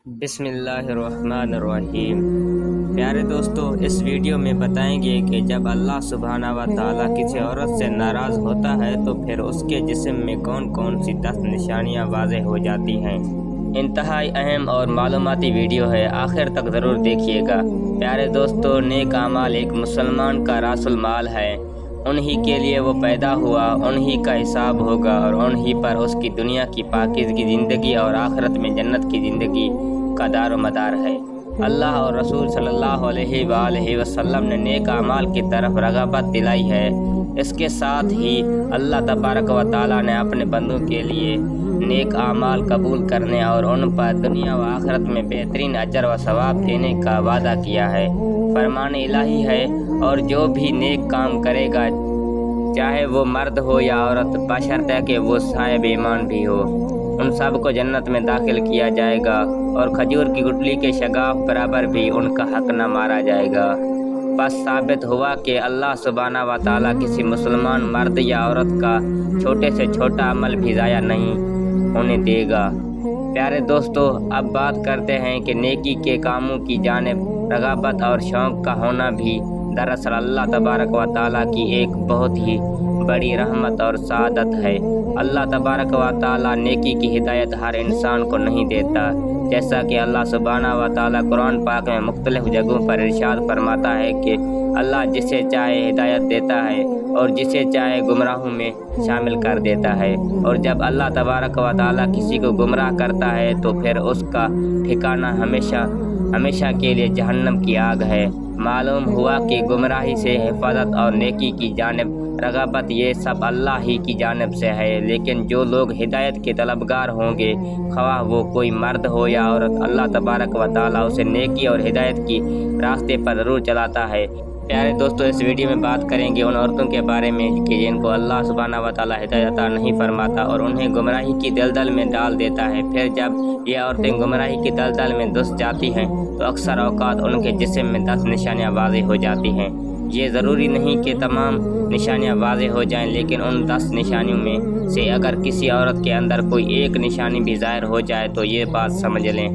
بسم اللہ الرحمن الرحیم۔ پیارے دوستو، اس ویڈیو میں بتائیں گے کہ جب اللہ سبحانہ و تعالیٰ کسی عورت سے ناراض ہوتا ہے تو پھر اس کے جسم میں کون کون سی 10 نشانیاں واضح ہو جاتی ہیں۔ انتہائی اہم اور معلوماتی ویڈیو ہے، آخر تک ضرور دیکھیے گا۔ پیارے دوستو، نیک اعمال ایک مسلمان کا راس المال ہے۔ انہی کے لیے وہ پیدا ہوا، انہی کا حساب ہوگا اور انہی پر اس کی دنیا کی پاکیزگی زندگی اور آخرت میں جنت کی زندگی کا دار و مدار ہے۔ اللہ اور رسول صلی اللہ علیہ وآلہ وسلم نے نیک اعمال کی طرف رغبت دلائی ہے۔ اس کے ساتھ ہی اللہ تبارک و تعالیٰ نے اپنے بندوں کے لیے نیک اعمال قبول کرنے اور ان پر دنیا و آخرت میں بہترین اجر و ثواب دینے کا وعدہ کیا ہے۔ فرمان الہی ہے، اور جو بھی نیک کام کرے گا، چاہے وہ مرد ہو یا عورت، بشرطے کہ وہ صاحب ایمان بھی ہو، ان سب کو جنت میں داخل کیا جائے گا اور کھجور کی گٹلی کے شگاف برابر بھی ان کا حق نہ مارا جائے گا۔ بس ثابت ہوا کہ اللہ سبحانہ و تعالیٰ کسی مسلمان مرد یا عورت کا چھوٹے سے چھوٹا عمل بھی ضائع نہیں ہونے دے گا۔ پیارے دوستو، اب بات کرتے ہیں کہ نیکی کے کاموں کی جانب رغبت اور شوق کا ہونا بھی دراصل اللہ تبارک و تعالیٰ کی ایک بہت ہی بڑی رحمت اور سعادت ہے۔ اللہ تبارک و تعالیٰ نیکی کی ہدایت ہر انسان کو نہیں دیتا، جیسا کہ اللہ سبحانہ و تعالیٰ قرآن پاک میں مختلف جگہوں پر ارشاد فرماتا ہے کہ اللہ جسے چاہے ہدایت دیتا ہے اور جسے چاہے گمراہوں میں شامل کر دیتا ہے، اور جب اللہ تبارک و تعالیٰ کسی کو گمراہ کرتا ہے تو پھر اس کا ٹھکانہ ہمیشہ کے لیے جہنم کی آگ ہے۔ معلوم ہوا کہ گمراہی سے حفاظت اور نیکی کی جانب رغبت یہ سب اللہ ہی کی جانب سے ہے، لیکن جو لوگ ہدایت کے طلبگار ہوں گے، خواہ وہ کوئی مرد ہو یا عورت، اللہ تبارک و تعالیٰ اسے نیکی اور ہدایت کی راستے پر ضرور چلاتا ہے۔ پیارے دوستو، اس ویڈیو میں بات کریں گے ان عورتوں کے بارے میں کہ جن کو اللہ سبحانہ و تعالیٰ ہدایت عطا نہیں فرماتا اور انہیں گمراہی کی دلدل میں ڈال دیتا ہے۔ پھر جب یہ عورتیں گمراہی کی دلدل میں دھس جاتی ہیں تو اکثر اوقات ان کے جسم میں 10 نشانیاں واضح ہو جاتی ہیں۔ یہ ضروری نہیں کہ تمام نشانیاں واضح ہو جائیں، لیکن ان 10 نشانیوں میں سے اگر کسی عورت کے اندر کوئی ایک نشانی بھی ظاہر ہو جائے تو یہ بات سمجھ لیں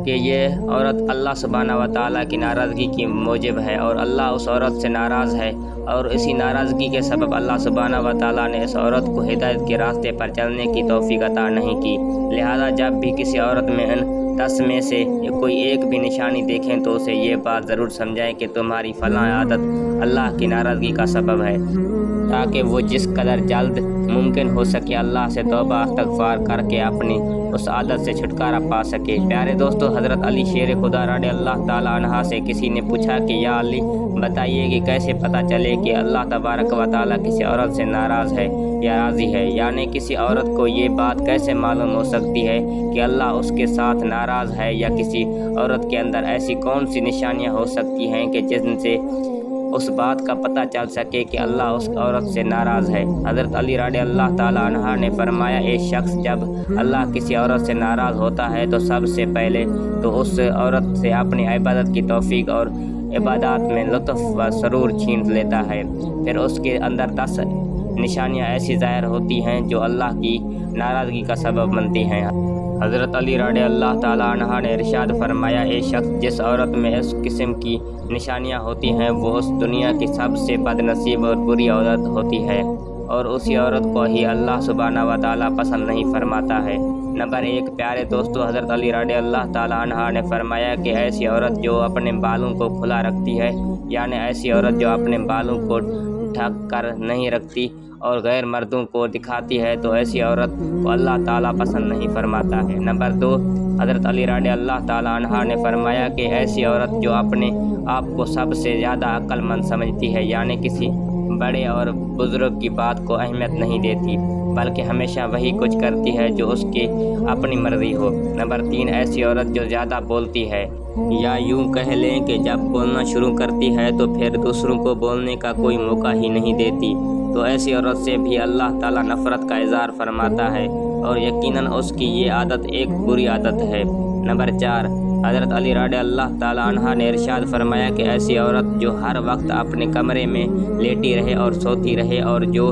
کہ یہ عورت اللہ سبحانہ و تعالیٰ کی ناراضگی کی موجب ہے اور اللہ اس عورت سے ناراض ہے، اور اسی ناراضگی کے سبب اللہ سبحانہ و تعالیٰ نے اس عورت کو ہدایت کے راستے پر چلنے کی توفیق عطا نہیں کی۔ لہذا جب بھی کسی عورت میں ان 10 میں سے کوئی ایک بھی نشانی دیکھیں تو اسے یہ بات ضرور سمجھائیں کہ تمہاری فلاں عادت اللہ کی ناراضگی کا سبب ہے، تاکہ وہ جس قدر جلد ممکن ہو سکے اللہ سے توبہ استغفار کر کے اپنی اس عادت سے چھٹکارا پا سکے۔ پیارے دوستو، حضرت علی شیر خدا رضی اللہ تعالیٰ عنہ سے کسی نے پوچھا کہ یا علی، بتائیے کہ کیسے پتہ چلے کہ اللہ تبارک و تعالیٰ کسی عورت سے ناراض ہے یا راضی ہے، یعنی کسی عورت کو یہ بات کیسے معلوم ہو سکتی ہے کہ اللہ اس کے ساتھ ناراض ہے، یا کسی عورت کے اندر ایسی کون سی نشانیاں ہو سکتی ہیں کہ جن سے اس بات کا پتہ چل سکے کہ اللہ اس عورت سے ناراض ہے۔ حضرت علی رضی اللہ تعالیٰ عنہ نے فرمایا، ایک شخص جب اللہ کسی عورت سے ناراض ہوتا ہے تو سب سے پہلے تو اس عورت سے اپنی عبادت کی توفیق اور عبادات میں لطف و سرور چھین لیتا ہے۔ پھر اس کے اندر 10 نشانیاں ایسی ظاہر ہوتی ہیں جو اللہ کی ناراضگی کا سبب بنتی ہیں۔ حضرت علی رضی اللہ تعالیٰ عنہ نے ارشاد فرمایا، ایک شخص جس عورت میں اس قسم کی نشانیاں ہوتی ہیں وہ اس دنیا کی سب سے بد نصیب اور بری عورت ہوتی ہے، اور اسی عورت کو ہی اللہ سبحانہ و تعالیٰ پسند نہیں فرماتا ہے۔ نمبر 1، پیارے دوستو، حضرت علی رضی اللہ تعالیٰ عنہ نے فرمایا کہ ایسی عورت جو اپنے بالوں کو کھلا رکھتی ہے، یعنی ایسی عورت جو اپنے بالوں کو ڈھک کر نہیں رکھتی اور غیر مردوں کو دکھاتی ہے، تو ایسی عورت کو اللہ تعالیٰ پسند نہیں فرماتا ہے۔ نمبر 2، حضرت علی رضی اللہ تعالیٰ عنہ نے فرمایا کہ ایسی عورت جو اپنے آپ کو سب سے زیادہ عقل مند سمجھتی ہے، یعنی کسی بڑے اور بزرگ کی بات کو اہمیت نہیں دیتی، بلکہ ہمیشہ وہی کچھ کرتی ہے جو اس کی اپنی مرضی ہو۔ نمبر 3، ایسی عورت جو زیادہ بولتی ہے، یا یوں کہہ لیں کہ جب بولنا شروع کرتی ہے تو پھر دوسروں کو بولنے کا کوئی موقع ہی نہیں دیتی، تو ایسی عورت سے بھی اللہ تعالیٰ نفرت کا اظہار فرماتا ہے، اور یقیناً اس کی یہ عادت ایک بری عادت ہے۔ نمبر 4، حضرت علی رضی اللہ تعالیٰ عنہ نے ارشاد فرمایا کہ ایسی عورت جو ہر وقت اپنے کمرے میں لیٹی رہے اور سوتی رہے اور جو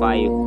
5।